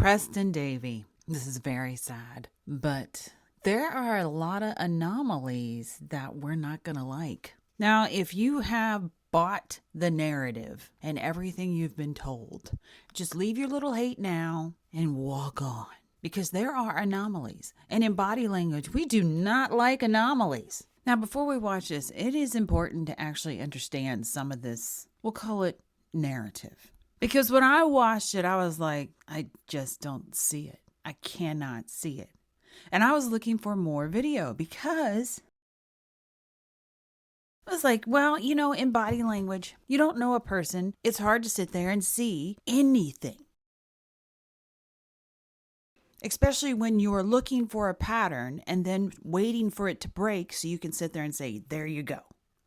Preston Davey. This is very sad, but there are a lot of anomalies that we're not going to like. Now, if you have bought the narrative and everything you've been told, just leave your little hate now and walk on. Because there are anomalies. And in body language, we do not like anomalies. Now, before we watch this, it is important to actually understand some of this, we'll call it narrative. Because when I watched it, I was like, I just don't see it. I cannot see it. And I was looking for more video because I was like, well, in body language, you don't know a person. It's hard to sit there and see anything. Especially when you're looking for a pattern and then waiting for it to break so you can sit there and say, there you go.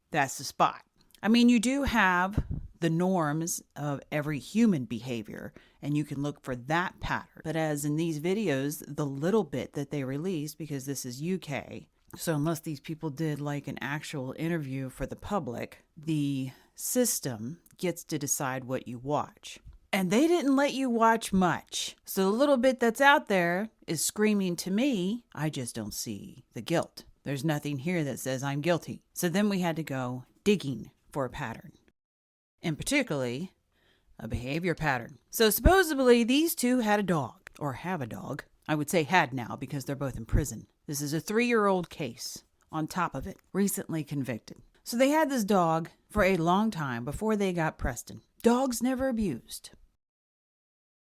That's the spot. I mean, you do have the norms of every human behavior, and you can look for that pattern. But as in these videos, the little bit that they released, because this is UK, so unless these people did like an actual interview for the public, the system gets to decide what you watch. And they didn't let you watch much. So the little bit that's out there is screaming to me, I just don't see the guilt. There's nothing here that says I'm guilty. So then we had to go digging for a pattern. And particularly, a behavior pattern. So supposedly these two had a dog, or have a dog. I would say had now because they're both in prison. This is a 3-year-old case on top of it, recently convicted. So they had this dog for a long time before they got Preston. Dogs never abused.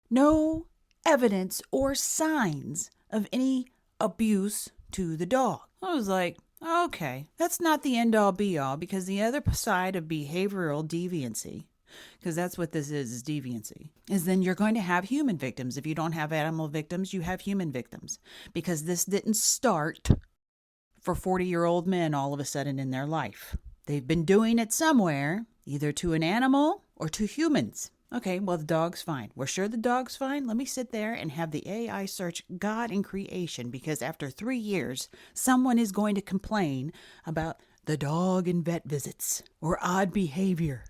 No evidence or signs of any abuse to the dog. I was like, okay, that's not the end all be all, because the other side of behavioral deviancy, because that's what this is deviancy, is then you're going to have human victims. If you don't have animal victims, you have human victims, because this didn't start for 40-year-old men all of a sudden in their life. They've been doing it somewhere, either to an animal or to humans. Okay, well, the dog's fine. We're sure the dog's fine? Let me sit there and have the AI search God in creation, because after 3 years, someone is going to complain about the dog in vet visits or odd behavior.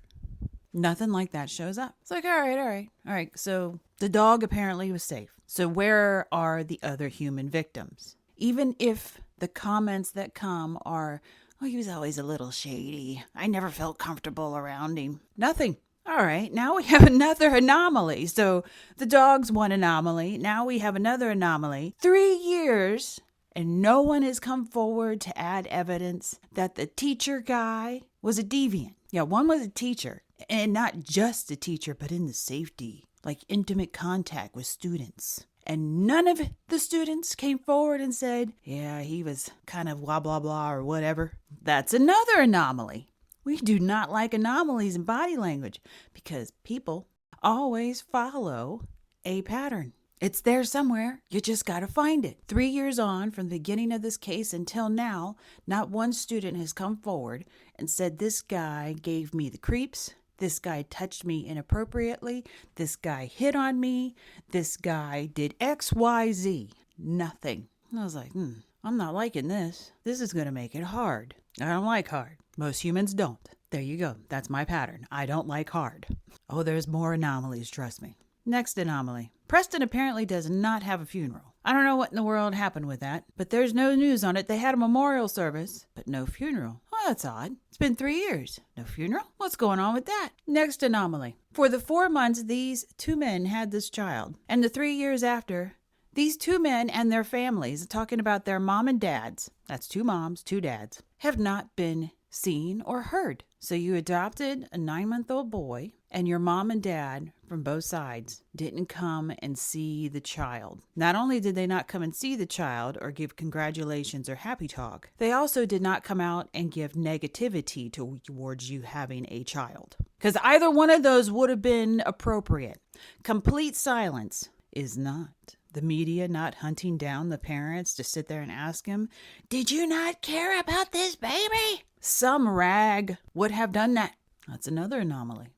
Nothing like that shows up. It's like, all right. So the dog apparently was safe. So where are the other human victims? Even if the comments that come are, oh, he was always a little shady. I never felt comfortable around him. Nothing. All right, now we have another anomaly. So the dog's one anomaly. Now we have another anomaly. 3 years, and no one has come forward to add evidence that the teacher guy was a deviant. Yeah, one was a teacher, and not just a teacher, but in the safety, like intimate contact with students. And none of the students came forward and said, yeah, he was kind of blah, blah, blah, or whatever. That's another anomaly. We do not like anomalies in body language because people always follow a pattern. It's there somewhere. You just got to find it. 3 years on from the beginning of this case until now, not one student has come forward and said, this guy gave me the creeps. This guy touched me inappropriately. This guy hit on me. This guy did X, Y, Z. Nothing. I was like, I'm not liking this. This is going to make it hard. I don't like hard. Most humans don't. There you go. That's my pattern. I don't like hard. Oh, there's more anomalies, trust me. Next anomaly. Preston apparently does not have a funeral. I don't know what in the world happened with that, but there's no news on it. They had a memorial service, but no funeral. Oh, that's odd. It's been 3 years. No funeral? What's going on with that? Next anomaly. For the 4 months these 2 men had this child, and the 3 years after, these 2 men and their families, talking about their mom and dads, that's 2 moms, 2 dads, have not been seen or heard. So you adopted a 9-month-old boy, and your mom and dad from both sides didn't come and see the child. Not only did they not come and see the child or give congratulations or happy talk, they also did not come out and give negativity towards you having a child. Because either one of those would have been appropriate. Complete silence is not. The media not hunting down the parents to sit there and ask them, did you not care about this baby? Some rag would have done that. That's another anomaly.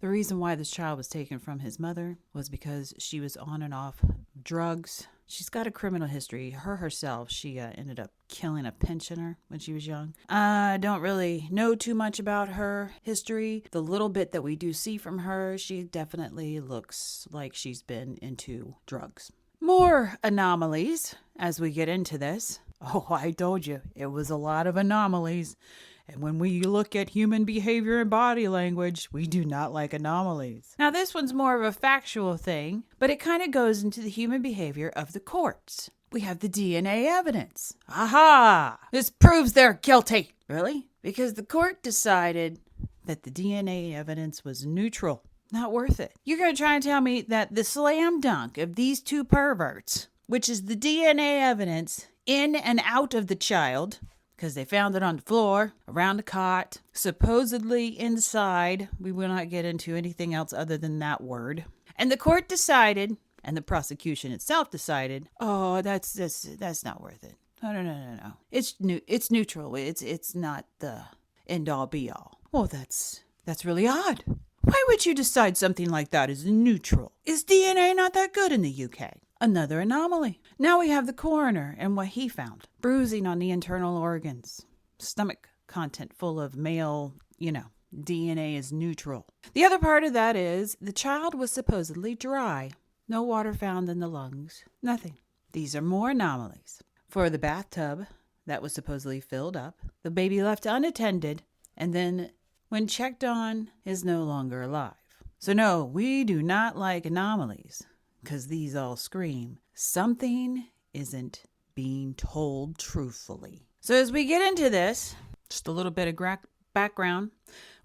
The reason why this child was taken from his mother was because she was on and off drugs. She's got a criminal history. Herself, she ended up killing a pensioner when she was young. I don't really know too much about her history. The little bit that we do see from her, she definitely looks like she's been into drugs. More anomalies as we get into this. Oh, I told you, it was a lot of anomalies. And when we look at human behavior and body language, we do not like anomalies. Now, this one's more of a factual thing, but it kind of goes into the human behavior of the courts. We have the DNA evidence. Aha! This proves they're guilty. Really? Because the court decided that the DNA evidence was neutral. Not worth it. You're going to try and tell me that the slam dunk of these two perverts, which is the DNA evidence in and out of the child, because they found it on the floor, around the cot, supposedly inside. We will not get into anything else other than that word. And the court decided, and the prosecution itself decided, oh, that's not worth it. No. It's neutral. It's not the end all be all. Well, that's really odd. Why would you decide something like that is neutral? Is DNA not that good in the UK? Another anomaly. Now we have the coroner and what he found. Bruising on the internal organs. Stomach content full of male, DNA is neutral. The other part of that is the child was supposedly dry. No water found in the lungs. Nothing. These are more anomalies. For the bathtub that was supposedly filled up, the baby left unattended, and then when checked on, is no longer alive. So no, we do not like anomalies. Because these all scream, something isn't being told truthfully. So as we get into this, just a little bit of background.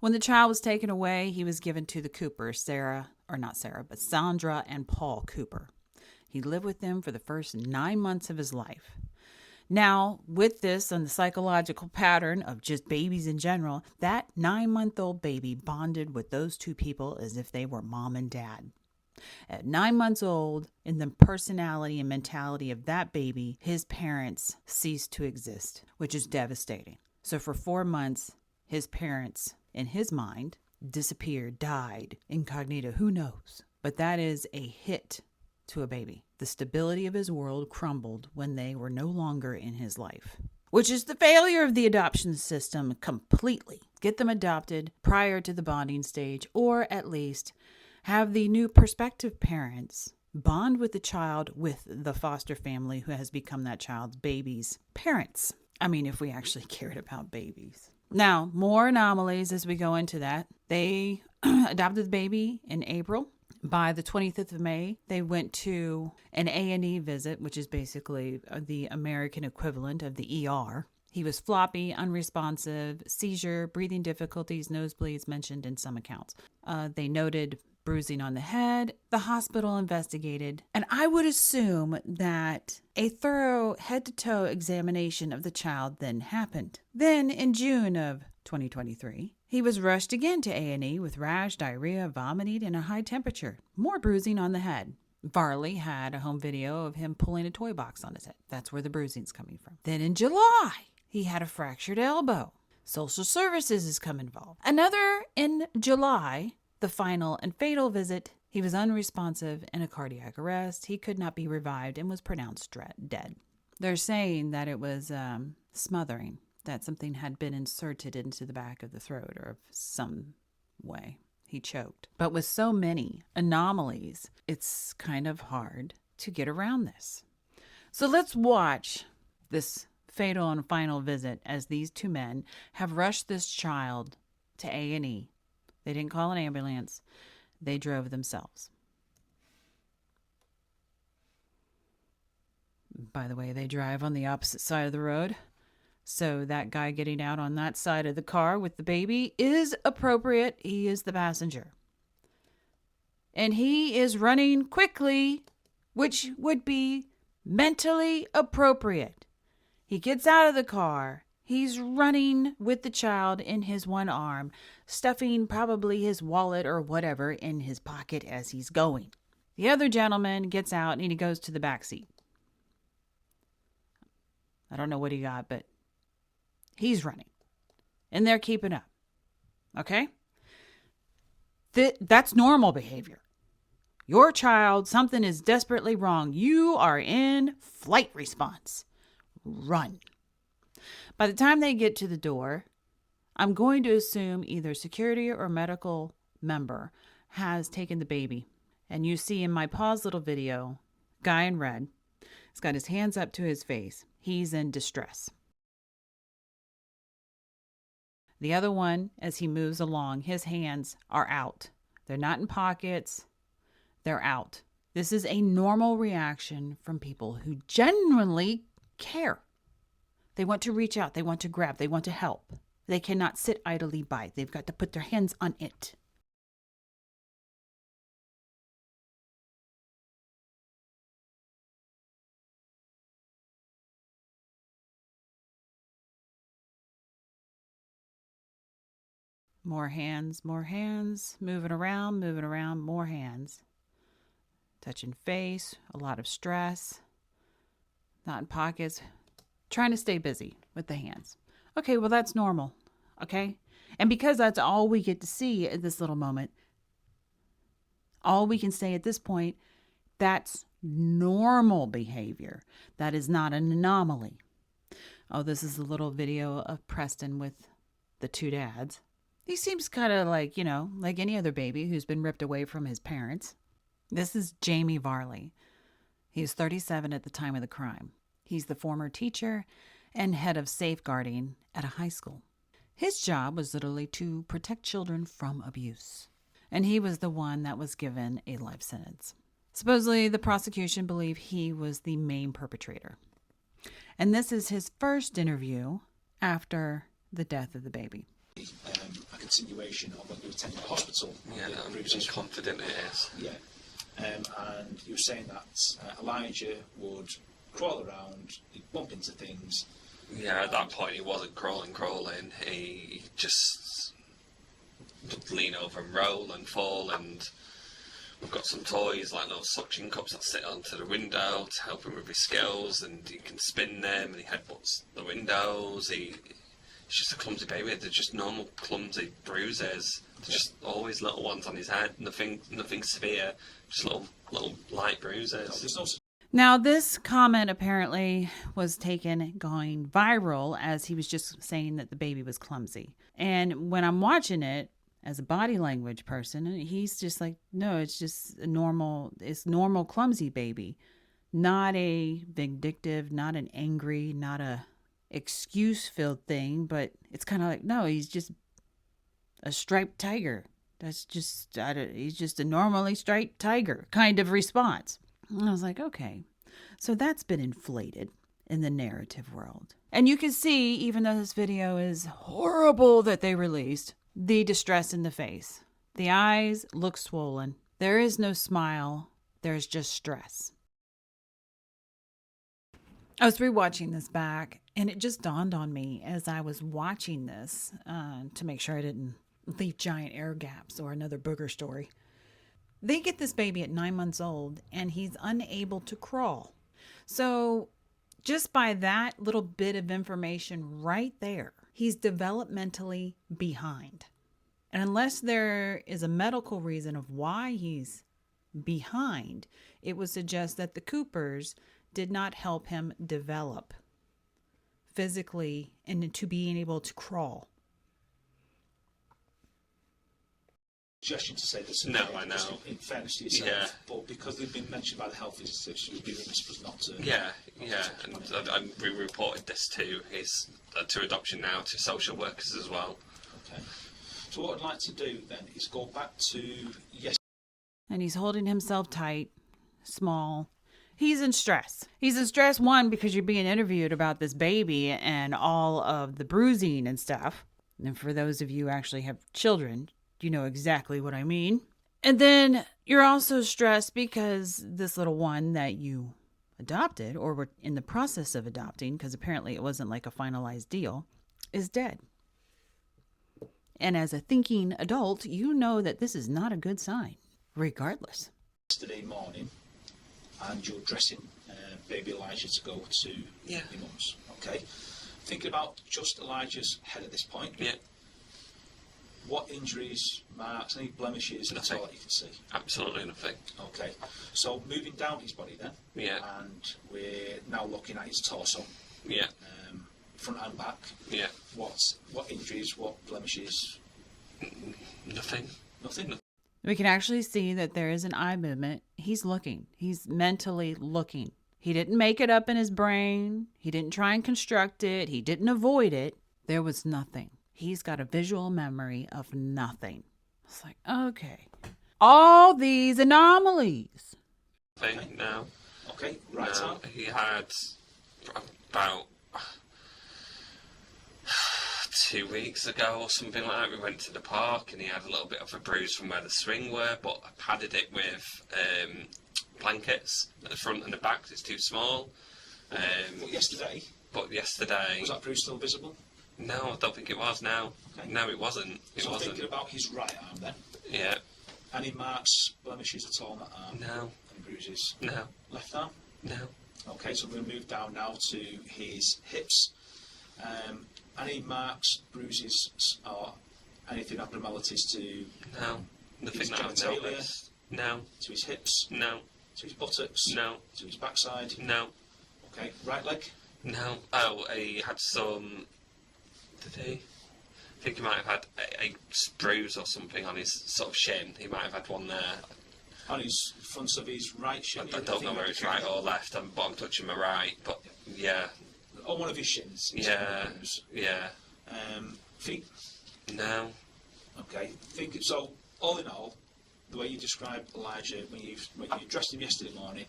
When the child was taken away, he was given to the Coopers, Sandra and Paul Cooper. He lived with them for the first 9 months of his life. Now, with this and the psychological pattern of just babies in general, that 9-month-old baby bonded with those two people as if they were mom and dad. At 9 months old, in the personality and mentality of that baby, his parents ceased to exist, which is devastating. So for 4 months, his parents, in his mind, disappeared, died, incognito, who knows? But that is a hit to a baby. The stability of his world crumbled when they were no longer in his life, which is the failure of the adoption system completely. Get them adopted prior to the bonding stage, or at least have the new prospective parents bond with the child with the foster family who has become that child's baby's parents. I mean, if we actually cared about babies. Now, more anomalies as we go into that. They adopted the baby in April. By the 25th of May, they went to an A&E visit, which is basically the American equivalent of the ER. He was floppy, unresponsive, seizure, breathing difficulties, nosebleeds mentioned in some accounts. They noted bruising on the head. The hospital investigated, and I would assume that a thorough head-to-toe examination of the child then happened. Then, in June of 2023, he was rushed again to A&E with rash, diarrhea, vomiting, and a high temperature. More bruising on the head. Varley had a home video of him pulling a toy box on his head. That's where the bruising's coming from. Then in July, he had a fractured elbow. Social services has come involved. Another in July, the final and fatal visit, he was unresponsive and a cardiac arrest. He could not be revived and was pronounced dead. They're saying that it was smothering, that something had been inserted into the back of the throat or of some way. He choked. But with so many anomalies, it's kind of hard to get around this. So let's watch this fatal and final visit as these two men have rushed this child to A&E. They didn't call an ambulance. They drove themselves. By the way, they drive on the opposite side of the road. So that guy getting out on that side of the car with the baby is appropriate. He is the passenger. And he is running quickly, which would be mentally appropriate. He gets out of the car. He's running with the child in his one arm, stuffing probably his wallet or whatever in his pocket as he's going. The other gentleman gets out and he goes to the back seat. I don't know what he got, but he's running. And they're keeping up. Okay? That's normal behavior. Your child, something is desperately wrong. You are in flight response. Run. By the time they get to the door, I'm going to assume either security or medical member has taken the baby. And you see in my pause little video, guy in red, he's got his hands up to his face. He's in distress. The other one, as he moves along, his hands are out. They're not in pockets. They're out. This is a normal reaction from people who genuinely care. They want to reach out. They want to grab. They want to help. They cannot sit idly by. They've got to put their hands on it. More hands, moving around, more hands. Touching face, a lot of stress, not in pockets, trying to stay busy with the hands. Okay, well, that's normal, okay? And because that's all we get to see at this little moment, all we can say at this point, that's normal behavior. That is not an anomaly. Oh, this is a little video of Preston with the two dads. He seems kind of like, like any other baby who's been ripped away from his parents. This is Jamie Varley. He was 37 at the time of the crime. He's the former teacher and head of safeguarding at a high school. His job was literally to protect children from abuse. And he was the one that was given a life sentence. Supposedly, the prosecution believed he was the main perpetrator. And this is his first interview after the death of the baby. A continuation of when you attended the hospital. Yeah, I'm confident it is. Yeah. And you were saying that Elijah would crawl around, he'd bump into things. Yeah, at that point he wasn't crawling. He just would lean over and roll and fall, and we've got some toys like those suction cups that sit onto the window to help him with his skills, and he can spin them, and he headbutts the windows. It's just a clumsy baby. They're just normal clumsy bruises. They're just always little ones on his head. Nothing severe. Just little light bruises. Now, this comment apparently was going viral as he was just saying that the baby was clumsy. And when I'm watching it as a body language person, he's just like, no, it's just normal clumsy baby. Not a vindictive, not an angry, not a excuse-filled thing, but it's kind of like, no, he's just a striped tiger. He's just a normally striped tiger kind of response. And I was like, okay, so that's been inflated in the narrative world. And you can see, even though this video is horrible that they released, the distress in the face. The eyes look swollen. There is no smile. There's just stress. I was rewatching this back, and it just dawned on me as I was watching this to make sure I didn't leave giant air gaps or another booger story. They get this baby at 9 months old, and he's unable to crawl. So just by that little bit of information right there, he's developmentally behind. And unless there is a medical reason of why he's behind, it would suggest that the Coopers did not help him develop physically and to being able to crawl. Suggestion to say this. No, I know. In fairness to yourself, but because they've been mentioned by the health institute, it would be remiss for us not to. Yeah. And we reported this to adoption now to social workers as well. Okay. So what I'd like to do then is go back to And he's holding himself tight, small. He's in stress. He's in stress, one, because you're being interviewed about this baby and all of the bruising and stuff. And for those of you who actually have children, you know exactly what I mean. And then you're also stressed because this little one that you adopted or were in the process of adopting, because apparently it wasn't like a finalized deal, is dead. And as a thinking adult, you know that this is not a good sign, regardless. Yesterday morning, and you're dressing baby Elijah to go to your mum's. Okay. Thinking about just Elijah's head at this point. Yeah. What injuries, marks, any blemishes at all that you can see? Absolutely nothing. Okay. So moving down his body then. Yeah. And we're now looking at his torso. Yeah. Front and back. Yeah. What injuries, what blemishes? Nothing. Nothing? We can actually see that there is an eye movement. He's looking. He's mentally looking. He didn't make it up in his brain. He didn't try and construct it. He didn't avoid it. There was nothing. He's got a visual memory of nothing. It's like, okay. All these anomalies. Thing now. Okay, right No, arm. he had about 2 weeks ago or something like that. We went to the park and he had a little bit of a bruise from where the swing were, but I padded it with blankets at the front and the back. It's too small. But yesterday, Was that bruise still visible? No, I don't think it was. No, Okay. no, it wasn't. So thinking about his right arm then. Yeah. Any marks, blemishes at all on that arm? No. Any bruises? No. Left arm? No. Okay, so we're going to move down now to his hips. Any marks, bruises, or anything abnormalities to No. Nothing his that I've genitalia? noticed. No. To his hips? No. To his buttocks? No. To his backside? No. Okay, right leg? No. Oh, he had some. Did he? I think he might have had a bruise or something on his sort of shin. He might have had one there. On his front of his right shin? I don't know whether it's right or left, but I'm touching my right. But yeah. On one of his shins? Yeah. Yeah. Feet? No. Okay. So, all in all, the way you described Elijah when you dressed him yesterday morning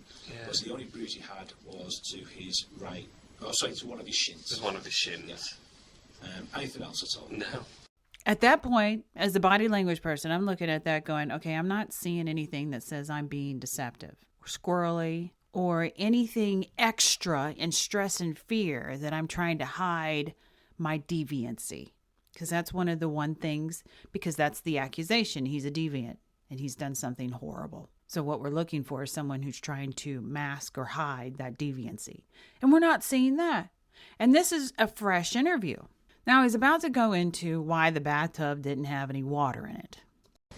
was the only bruise he had was to his right. Oh, sorry, to one of his shins. It was one of his shins. Yeah. Anything else at all? No. At that point, as the body language person, I'm looking at that going, okay, I'm not seeing anything that says I'm being deceptive or squirrely or anything extra in stress and fear that I'm trying to hide my deviancy. Because that's one of the things, because that's the accusation. He's a deviant and he's done something horrible. So what we're looking for is someone who's trying to mask or hide that deviancy. And we're not seeing that. And this is a fresh interview. Now he's about to go into why the bathtub didn't have any water in it.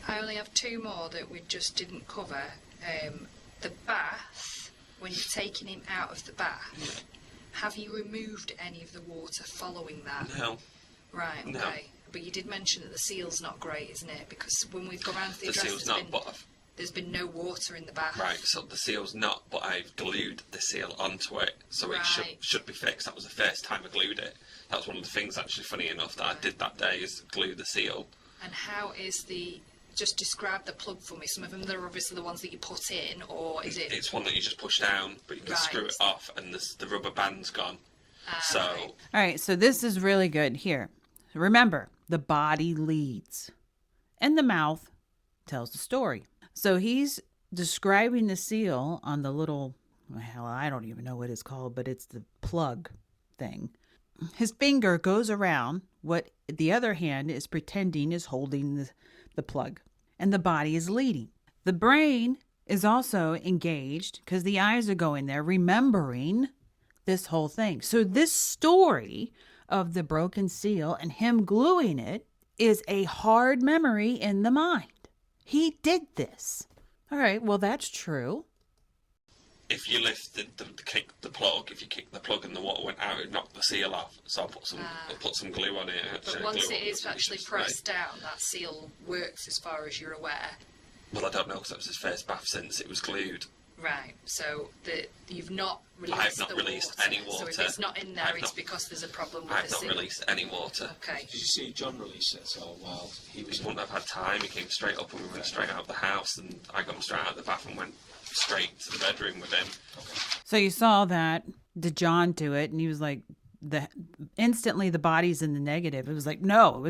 I only have two more that we just didn't cover. The bath, when you're taking him out of the bath, have you removed any of the water following that? No. Right, okay. No. But you did mention that the seal's not great, isn't it? Because when we've gone around to the The address, seal's not, but there's been no water in the bath. right. So the seal's not, but I've glued the seal onto it, so it Right. should be fixed. That was the first time I glued it. That was one of the things, actually, funny enough, that I did that day is glue the seal. And how is just describe the plug for me. Some of them, they're obviously the ones that you put in, or is it? It's one that you just push down, but you can screw it off, and the rubber band's gone. So Right. All right, so this is really good here. Remember, the body leads and the mouth tells the story. So he's describing the seal on the little, hell, I don't even know what it's called, but it's the plug thing. His finger goes around what the other hand is pretending is holding the plug, and the body is leading. The brain is also engaged because the eyes are going there, remembering this whole thing. So this story of the broken seal and him gluing it is a hard memory in the mind. He did this. All right, well, that's true. if you lift the plug, if you kick the plug and the water went out, it knocked the seal off. So I put some glue on it. But once it is actually pressed down, that seal works as far as you're aware. Well, I don't know because that was his first bath since it was glued. Right, so you've not released I have not released any water. So if it's not in there, it's because there's a problem with I have the not seal. released any water. Okay. Did you see John release it at all while he was He wouldn't have had time. He came straight up and we went straight out of the house, and I got him straight out of the bath and went straight to the bedroom with him. So you saw that. Did John do it? And he was like, instantly the body's in the negative. It was like, no,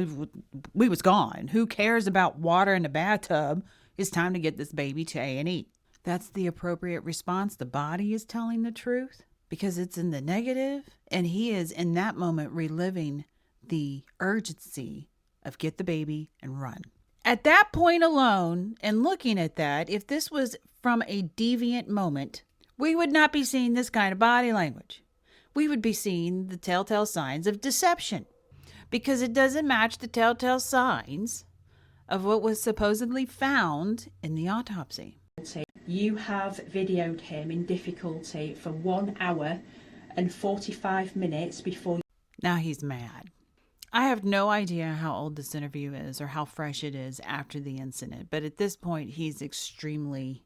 we was gone. Who cares about water in the bathtub? It's time to get this baby to A&E. That's the appropriate response. The body is telling the truth because it's in the negative, and he is in that moment reliving the urgency of get the baby and run. At that point alone, and looking at that, if this was from a deviant moment, we would not be seeing this kind of body language. We would be seeing the telltale signs of deception because it doesn't match the telltale signs of what was supposedly found in the autopsy. You have videoed him in difficulty for 1 hour and 45 minutes before. Now he's mad. I have no idea how old this interview is or how fresh it is after the incident, but at this point he's extremely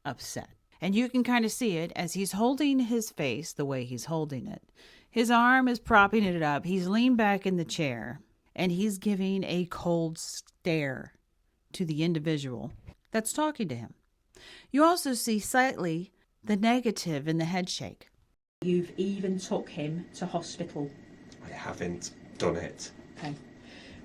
upset. And you can kind of see it as he's holding his face the way he's holding it. His arm is propping it up. He's leaned back in the chair and he's giving a cold stare to the individual that's talking to him. You also see slightly the negative in the head shake. You've even took him to hospital. I haven't done it. Okay.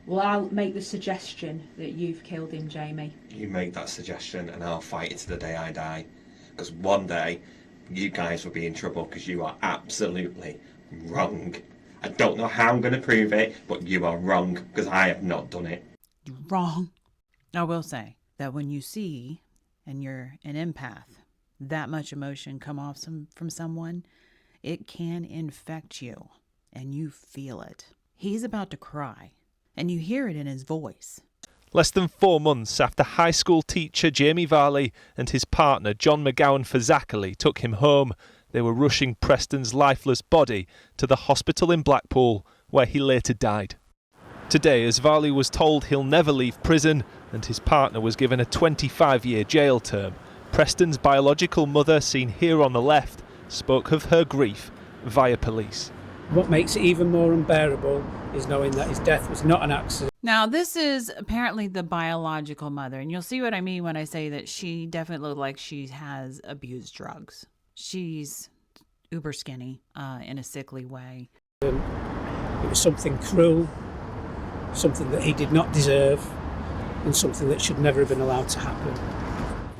Well, I'll make the suggestion that you've killed him, Jamie. You make that suggestion and I'll fight it to the day I die. Because one day, you guys will be in trouble because you are absolutely wrong. I don't know how I'm going to prove it, but you are wrong because I have not done it. You're wrong. I will say that when you see, and you're an empath, that much emotion come off from someone, it can infect you and you feel it. He's about to cry and you hear it in his voice. Less than 4 months after high school teacher Jamie Varley and his partner John McGowan-Fazakerley took him home, they were rushing Preston's lifeless body to the hospital in Blackpool, where he later died. Today, as Varley was told he'll never leave prison and his partner was given a 25-year jail term, Preston's biological mother, seen here on the left, spoke of her grief via police. What makes it even more unbearable is knowing that his death was not an accident. Now, this is apparently the biological mother, and you'll see what I mean when I say that she definitely looked like she has abused drugs. She's uber skinny in a sickly way. It was something cruel, something that he did not deserve, and something that should never have been allowed to happen.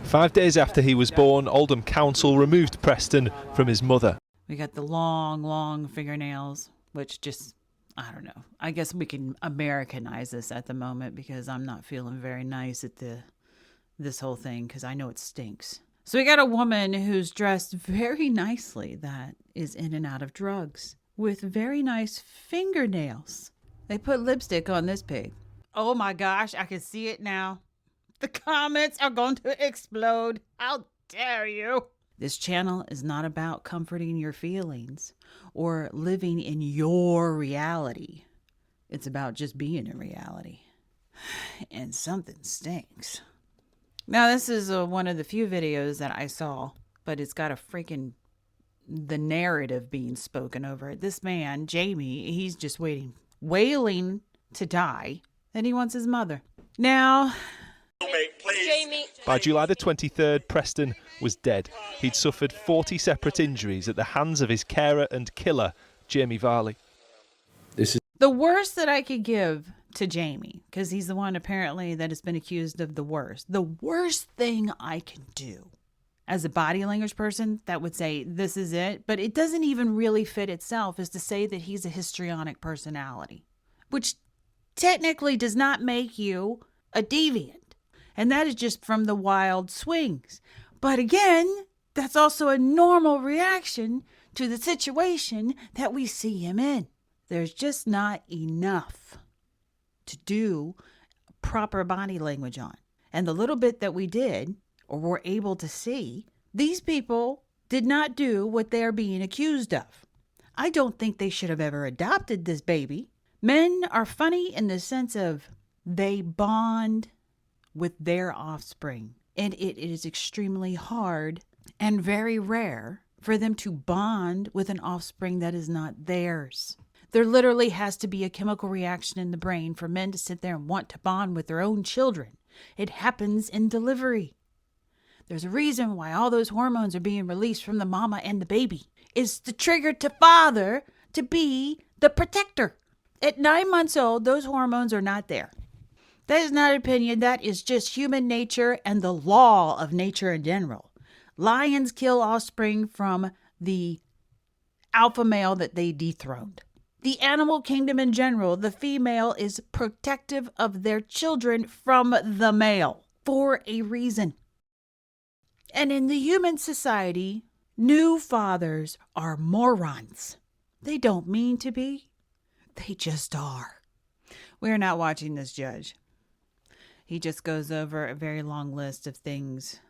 5 days after he was born, Oldham Council removed Preston from his mother. We got the long fingernails, which just, I don't know. I guess we can Americanize this at the moment because I'm not feeling very nice at this whole thing because I know it stinks. So we got a woman who's dressed very nicely that is in and out of drugs with very nice fingernails. They put lipstick on this pig. Oh my gosh, I can see it now. The comments are going to explode. How dare you? This channel is not about comforting your feelings or living in your reality. It's about just being in reality. And something stinks. Now, this is one of the few videos that I saw, but it's got the narrative being spoken over it. This man, Jamie, he's just wailing to die, and he wants his mother. Now, Jamie. By July the 23rd, Preston was dead. He'd suffered 40 separate injuries at the hands of his carer and killer, Jamie Varley. the worst that I could give to Jamie, because he's the one apparently that has been accused of the worst thing I can do as a body language person that would say this is it, but it doesn't even really fit itself, is to say that he's a histrionic personality, which technically does not make you a deviant. And that is just from the wild swings. But again, that's also a normal reaction to the situation that we see him in. There's just not enough to do proper body language on. And the little bit that we did, or were able to see, these people did not do what they're being accused of. I don't think they should have ever adopted this baby. Men are funny in the sense of they bond with their offspring. And it is extremely hard and very rare for them to bond with an offspring that is not theirs. There literally has to be a chemical reaction in the brain for men to sit there and want to bond with their own children. It happens in delivery. There's a reason why all those hormones are being released from the mama and the baby. It's the trigger to father to be the protector. At 9 months old, those hormones are not there. That is not an opinion. That is just human nature and the law of nature in general. Lions kill offspring from the alpha male that they dethroned. The animal kingdom in general, the female is protective of their children from the male for a reason. And in the human society, new fathers are morons. They don't mean to be. They just are. We're not watching this judge. He just goes over a very long list of things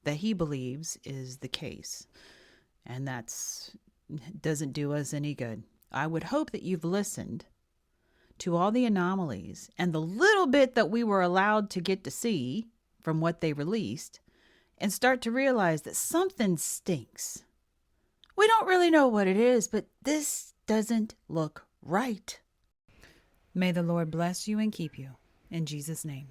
that he believes is the case. And that's doesn't do us any good. I would hope that you've listened to all the anomalies and the little bit that we were allowed to get to see from what they released and start to realize that something stinks. We don't really know what it is, but this doesn't look right. May the Lord bless you and keep you. In Jesus' name.